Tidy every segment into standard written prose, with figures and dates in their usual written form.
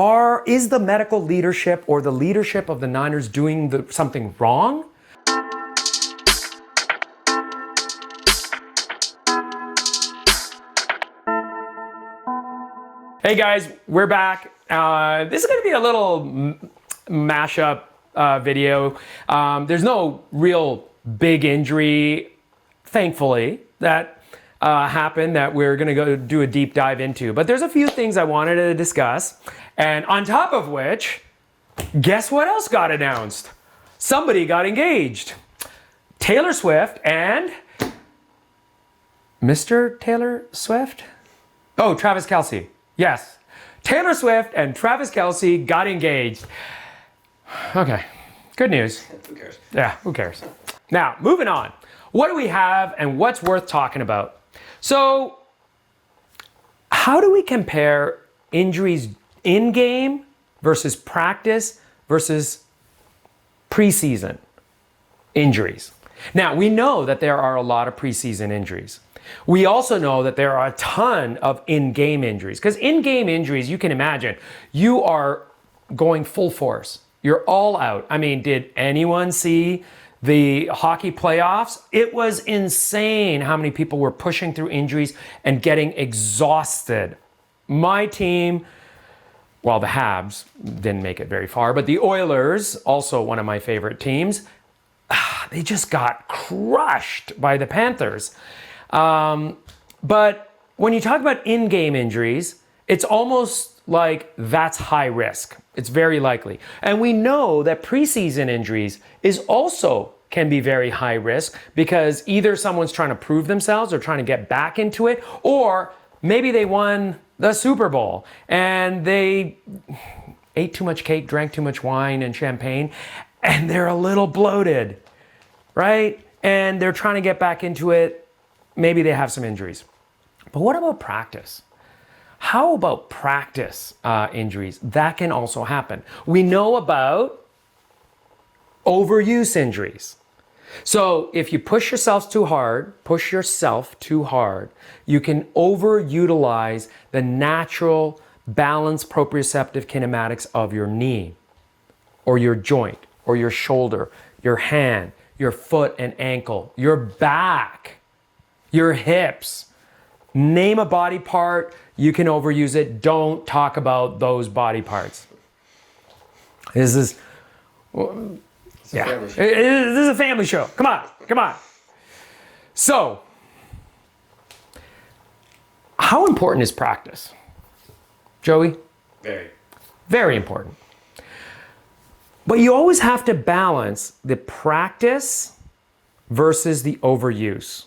Is the medical leadership or the leadership of the Niners doing something wrong? Hey guys, we're back. This is going to be a little mashup video. There's no real big injury, thankfully, that happened that we're going to go do a deep dive into. But there's a few things I wanted to discuss. And on top of which, guess what else got announced? Somebody got engaged. Taylor Swift and Mr. Taylor Swift? Oh, Travis Kelce. Yes. Taylor Swift and Travis Kelce got engaged. Okay. Good news. Who cares? Yeah, who cares? Now, moving on. What do we have and what's worth talking about? So, how do we compare injuries in game versus practice versus preseason injuries? Now, we know that there are a lot of preseason injuries. We also know that there are a ton of in-game injuries, because in-game injuries, you can imagine, you are going full force. You're all out. I mean, did anyone see the hockey playoffs? It was insane how many people were pushing through injuries and getting exhausted. My team, well, the Habs didn't make it very far, but the Oilers, also one of my favorite teams, they just got crushed by the Panthers. But when you talk about in-game injuries, it's almost like that's high risk. It's very likely. And we know that preseason injuries can be very high risk, because either someone's trying to prove themselves or trying to get back into it, or maybe they won the Super Bowl and they ate too much cake, drank too much wine and champagne, and they're a little bloated, right? And they're trying to get back into it. Maybe they have some injuries. But what about practice? How about practice injuries? That can also happen. We know about overuse injuries. So if you push yourself too hard, you can overutilize the natural balance proprioceptive kinematics of your knee or your joint or your shoulder, your hand, your foot and ankle, your back, your hips. Name a body part, you can overuse it. Don't talk about those body parts. This is a family show. Come on. So, how important is practice? Joey? Very important. But you always have to balance the practice versus the overuse.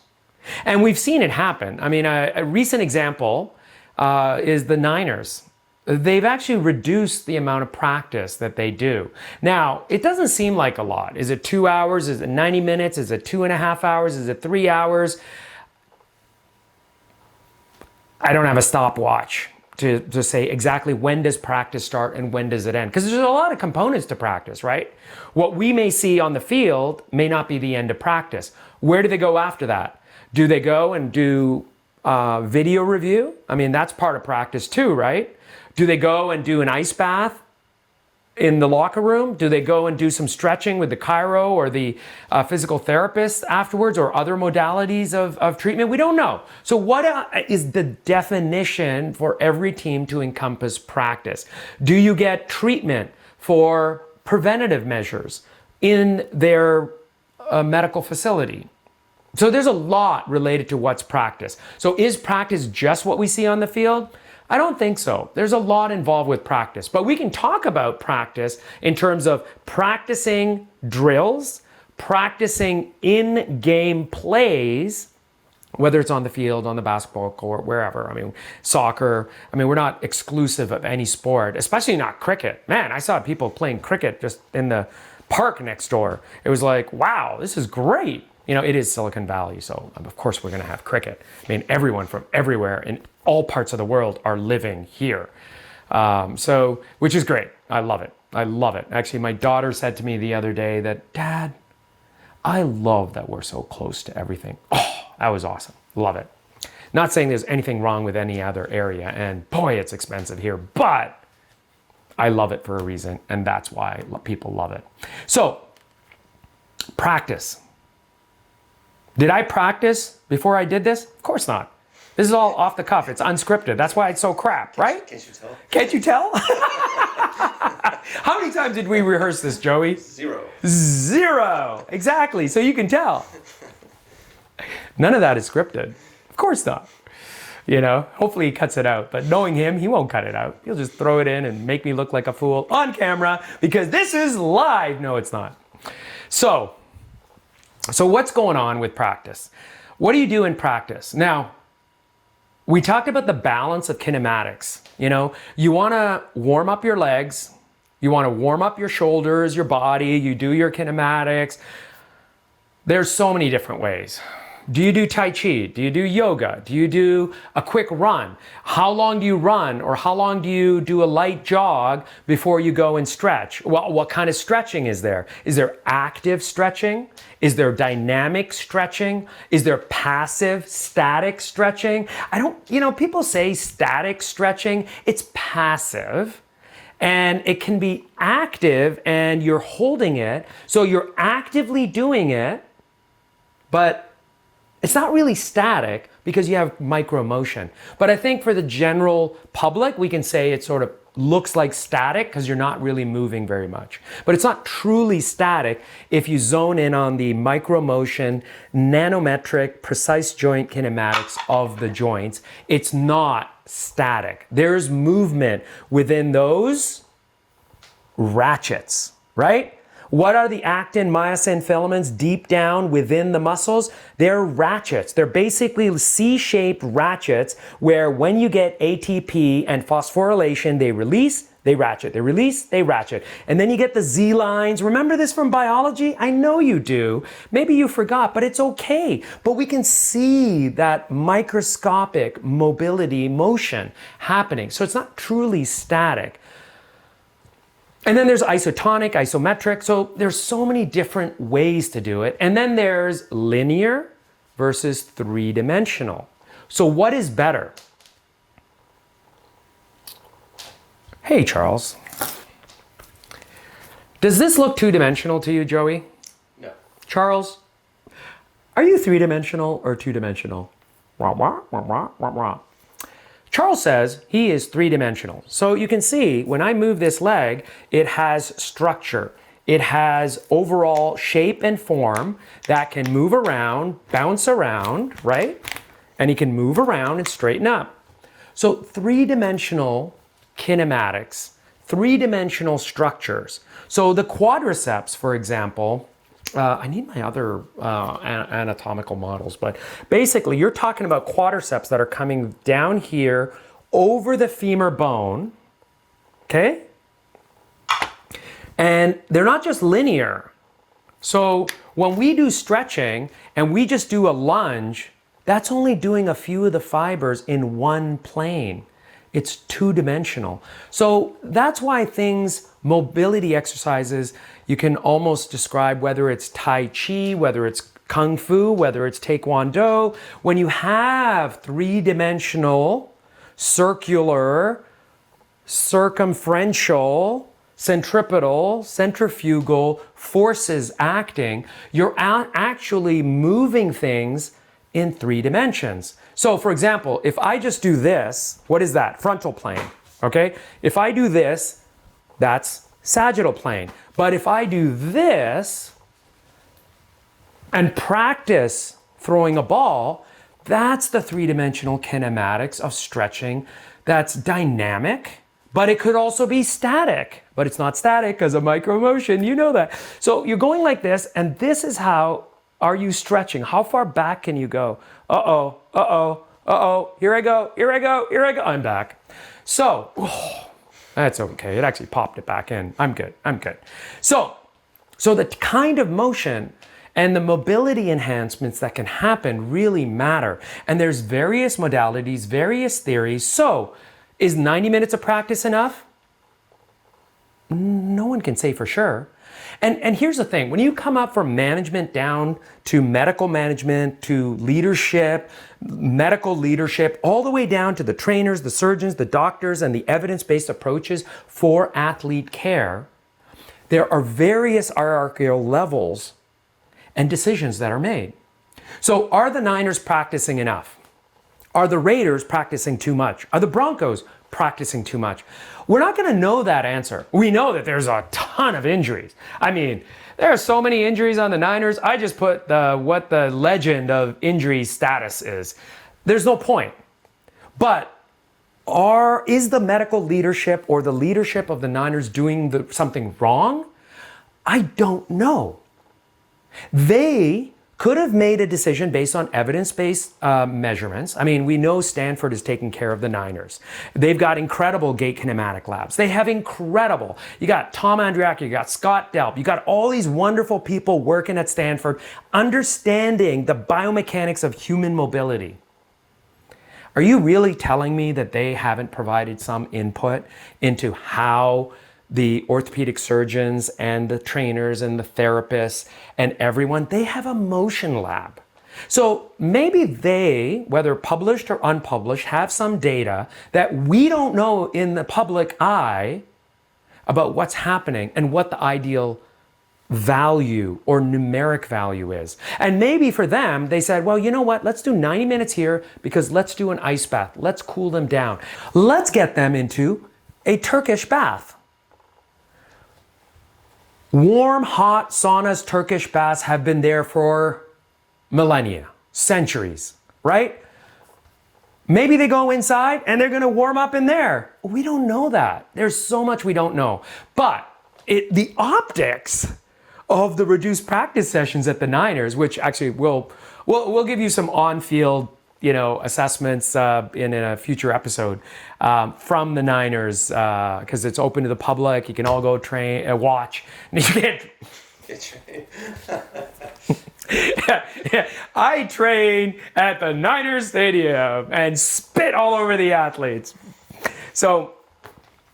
And we've seen it happen. I mean, a recent example is the Niners. They've actually reduced the amount of practice that they do. Now, it doesn't seem like a lot. Is it 2 hours? Is it 90 minutes? Is it 2.5 hours? Is it 3 hours? I don't have a stopwatch to say exactly when does practice start and when does it end. Because there's a lot of components to practice, right? What we may see on the field may not be the end of practice. Where do they go after that? Do they go and do video review? I mean, that's part of practice too, right? Do they go and do an ice bath in the locker room? Do they go and do some stretching with the chiro or the physical therapist afterwards, or other modalities of treatment? We don't know. So what is the definition for every team to encompass practice? Do you get treatment for preventative measures in their medical facility? So there's a lot related to what's practice. So is practice just what we see on the field? I don't think so. There's a lot involved with practice, but we can talk about practice in terms of practicing drills, practicing in-game plays, whether it's on the field, on the basketball court, wherever. I mean, soccer. I mean, we're not exclusive of any sport, especially not cricket. Man, I saw people playing cricket just in the park next door. It was like, wow, this is great. You know, it is Silicon Valley, so of course we're going to have cricket. I mean, everyone from everywhere in all parts of the world are living here. Which is great. I love it. Actually, my daughter said to me the other day that, Dad, I love that we're so close to everything. Oh, that was awesome. Love it. Not saying there's anything wrong with any other area, and boy, it's expensive here, but I love it for a reason, and that's why people love it. So, practice. Did I practice before I did this? Of course not. This is all off the cuff. It's unscripted. That's why it's so crap, right? Can't you tell? Can't you tell? How many times did we rehearse this, Joey? 0. 0. Exactly. So you can tell. None of that is scripted. Of course not. You know, hopefully he cuts it out. But knowing him, he won't cut it out. He'll just throw it in and make me look like a fool on camera because this is live. No, it's not. So what's going on with practice? What do you do in practice? Now, we talked about the balance of kinematics. You know, you want to warm up your legs. You want to warm up your shoulders, your body. You do your kinematics. There's so many different ways. Do you do Tai Chi? Do you do yoga? Do you do a quick run? How long do you run, or how long do you do a light jog before you go and stretch? Well, what kind of stretching is there? Is there active stretching? Is there dynamic stretching? Is there passive, static stretching? People say static stretching. It's passive. And it can be active and you're holding it. So you're actively doing it, but it's not really static because you have micro motion. But I think for the general public, we can say it sort of looks like static because you're not really moving very much. But it's not truly static if you zone in on the micro motion, nanometric, precise joint kinematics of the joints. It's not static. There's movement within those ratchets, right? What are the actin myosin filaments deep down within the muscles? They're ratchets. They're basically C-shaped ratchets where when you get ATP and phosphorylation, they release, they ratchet, they release, they ratchet. And then you get the Z lines. Remember this from biology? I know you do. Maybe you forgot, but it's okay. But we can see that microscopic mobility motion happening. So it's not truly static. And then there's isotonic, isometric. So there's so many different ways to do it. And then there's linear versus three-dimensional. So what is better? Hey, Charles. Does this look two-dimensional to you, Joey? No. Charles, are you three-dimensional or two-dimensional? Wah, wah, wah, wah, wah, wah. Charles says he is three-dimensional. So you can see when I move this leg, it has structure. It has overall shape and form that can move around, bounce around, right? And he can move around and straighten up. So three-dimensional kinematics, three-dimensional structures. So the quadriceps, for example, I need my other anatomical models, but basically you're talking about quadriceps that are coming down here over the femur bone, okay? And they're not just linear. So when we do stretching and we just do a lunge, that's only doing a few of the fibers in one plane. It's two-dimensional. So that's why mobility exercises, you can almost describe whether it's Tai Chi, whether it's Kung Fu, whether it's Taekwondo. When you have three-dimensional, circular, circumferential, centripetal, centrifugal forces acting, you're actually moving things in 3 dimensions. So for example, if I just do this, what is that? Frontal plane, okay? If I do this, that's sagittal plane. But if I do this and practice throwing a ball, that's the 3-dimensional kinematics of stretching. That's dynamic, but it could also be static. But it's not static because of micro motion, you know that. So you're going like this, and this is how are you stretching? How far back can you go? Uh-oh, uh-oh, uh-oh, here I go, here I go, here I go. I'm back. So, that's okay. It actually popped it back in. I'm good, I'm good. So the kind of motion and the mobility enhancements that can happen really matter. And there's various modalities, various theories. So is 90 minutes of practice enough? No one can say for sure. And here's the thing, when you come up from management down to medical management, to leadership, medical leadership, all the way down to the trainers, the surgeons, the doctors, and the evidence-based approaches for athlete care, there are various hierarchical levels and decisions that are made. So are the Niners practicing enough? Are the Raiders practicing too much? Are the Broncos practicing too much? We're not going to know that answer. We know that there's a ton of injuries. I mean, there are so many injuries on the Niners. I just put what the legend of injury status is. There's no point. But is the medical leadership or the leadership of the Niners doing something wrong? I don't know. They could have made a decision based on evidence-based measurements. I mean, we know Stanford is taking care of the Niners. They've got incredible gait kinematic labs. They have incredible, you got Tom Andriak, you got Scott Delp, you got all these wonderful people working at Stanford, understanding the biomechanics of human mobility. Are you really telling me that they haven't provided some input into how the orthopedic surgeons and the trainers and the therapists and everyone, they have a motion lab. So maybe they, whether published or unpublished, have some data that we don't know in the public eye about what's happening and what the ideal value or numeric value is. And maybe for them, they said, well, you know what? Let's do 90 minutes here because let's do an ice bath. Let's cool them down. Let's get them into a Turkish bath. Warm, hot saunas, Turkish baths have been there for millennia, centuries, right? Maybe they go inside and they're going to warm up in there. We don't know that. There's so much we don't know. But the optics of the reduced practice sessions at the Niners, which actually we'll give you some on-field assessments in a future episode from the Niners because it's open to the public. You can all go watch. You can't. I train at the Niners Stadium and spit all over the athletes. So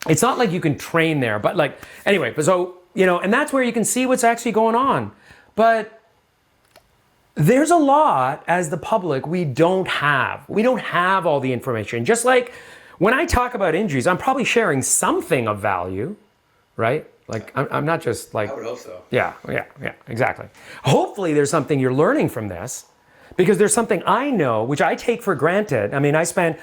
it's not like you can train there, but anyway, and that's where you can see what's actually going on. But there's a lot, as the public, we don't have. We don't have all the information. Just like when I talk about injuries, I'm probably sharing something of value, right? I'm not just I would hope so. Yeah, exactly. Hopefully there's something you're learning from this, because there's something I know, which I take for granted. I mean, I spent,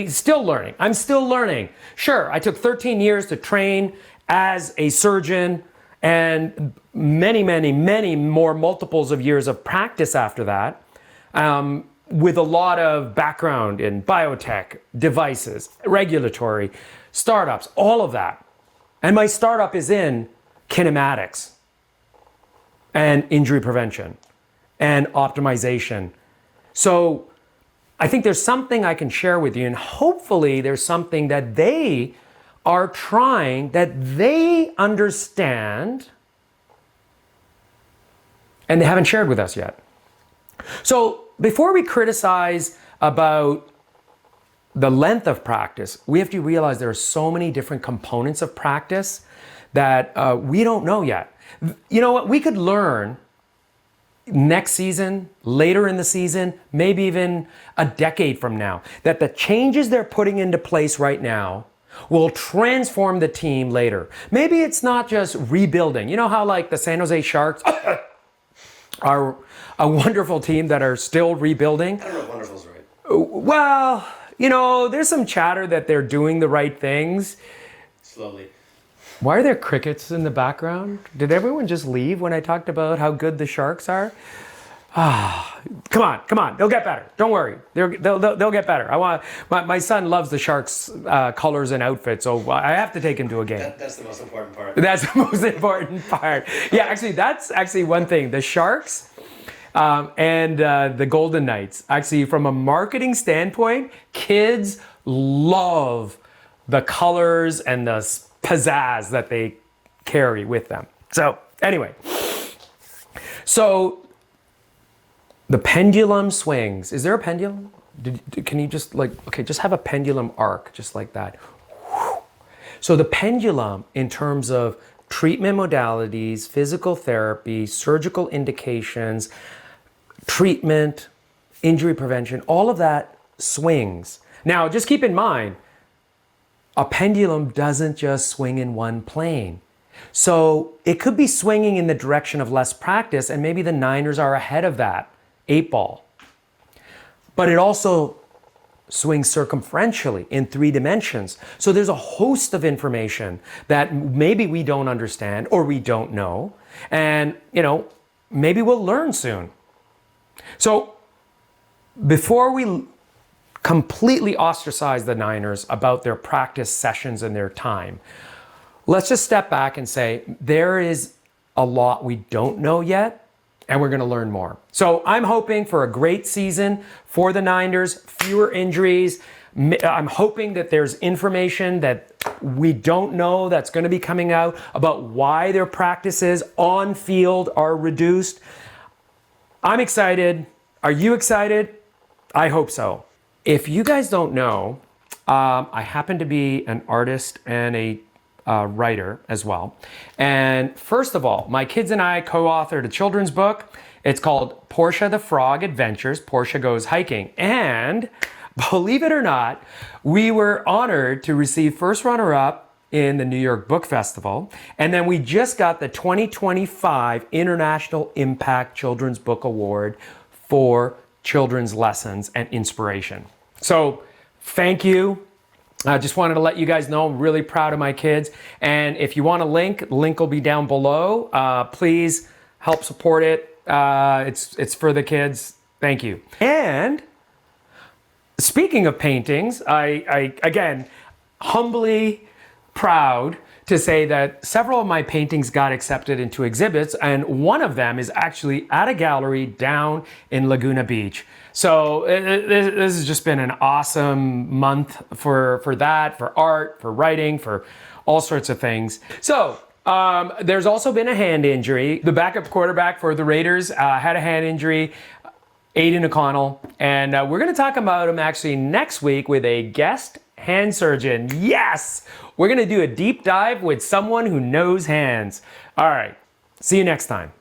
still learning. I'm still learning. Sure, I took 13 years to train as a surgeon, and many more multiples of years of practice after that, with a lot of background in biotech, devices, regulatory, startups, all of that. And my startup is in kinematics and injury prevention and optimization. So I think there's something I can share with you, and hopefully there's something that they are trying, that they understand, and they haven't shared with us yet. So before we criticize about the length of practice, we have to realize there are so many different components of practice that we don't know yet. You know what? We could learn next season, later in the season, maybe even a decade from now, that the changes they're putting into place right now will transform the team later. Maybe it's not just rebuilding. You know how the San Jose Sharks are a wonderful team that are still rebuilding? I don't know if wonderful's right. Well, there's some chatter that they're doing the right things. Slowly. Why are there crickets in the background? Did everyone just leave when I talked about how good the Sharks are? Come on. They'll get better. Don't worry. They'll get better. My son loves the Sharks colors and outfits, so I have to take him to a game. That's the most important part. That's the most important part. Yeah, actually, that's actually one thing. The Sharks and the Golden Knights, actually, from a marketing standpoint, kids love the colors and the pizzazz that they carry with them. So anyway, the pendulum swings. Is there a pendulum? Can you just just have a pendulum arc, just like that. So the pendulum in terms of treatment modalities, physical therapy, surgical indications, treatment, injury prevention, all of that swings. Now, just keep in mind, a pendulum doesn't just swing in one plane. So it could be swinging in the direction of less practice, and maybe the Niners are ahead of that 8-ball. But it also swings circumferentially in 3 dimensions. So there's a host of information that maybe we don't understand or we don't know. And, maybe we'll learn soon. So before we completely ostracize the Niners about their practice sessions and their time, let's just step back and say there is a lot we don't know yet, and we're going to learn more. So I'm hoping for a great season for the Niners, fewer injuries. I'm hoping that there's information that we don't know that's going to be coming out about why their practices on field are reduced. I'm excited. Are you excited? I hope so. If you guys don't know, I happen to be an artist and a writer as well. And first of all, my kids and I co-authored a children's book. It's called Portia the Frog Adventures. Portia Goes Hiking. And believe it or not, we were honored to receive first runner-up in the New York Book Festival. And then we just got the 2025 International Impact Children's Book Award for children's lessons and inspiration. So thank you. I just wanted to let you guys know I'm really proud of my kids. And if you want a link, the link will be down below. Please help support it. It's for the kids. Thank you. And speaking of paintings, I again, humbly proud to say that several of my paintings got accepted into exhibits, and one of them is actually at a gallery down in Laguna Beach. So this has just been an awesome month for that, for art, for writing, for all sorts of things. So there's also been a hand injury. The backup quarterback for the Raiders had a hand injury, Aiden O'Connell, and we're going to talk about him actually next week with a guest hand surgeon. Yes! We're going to do a deep dive with someone who knows hands. All right. See you next time.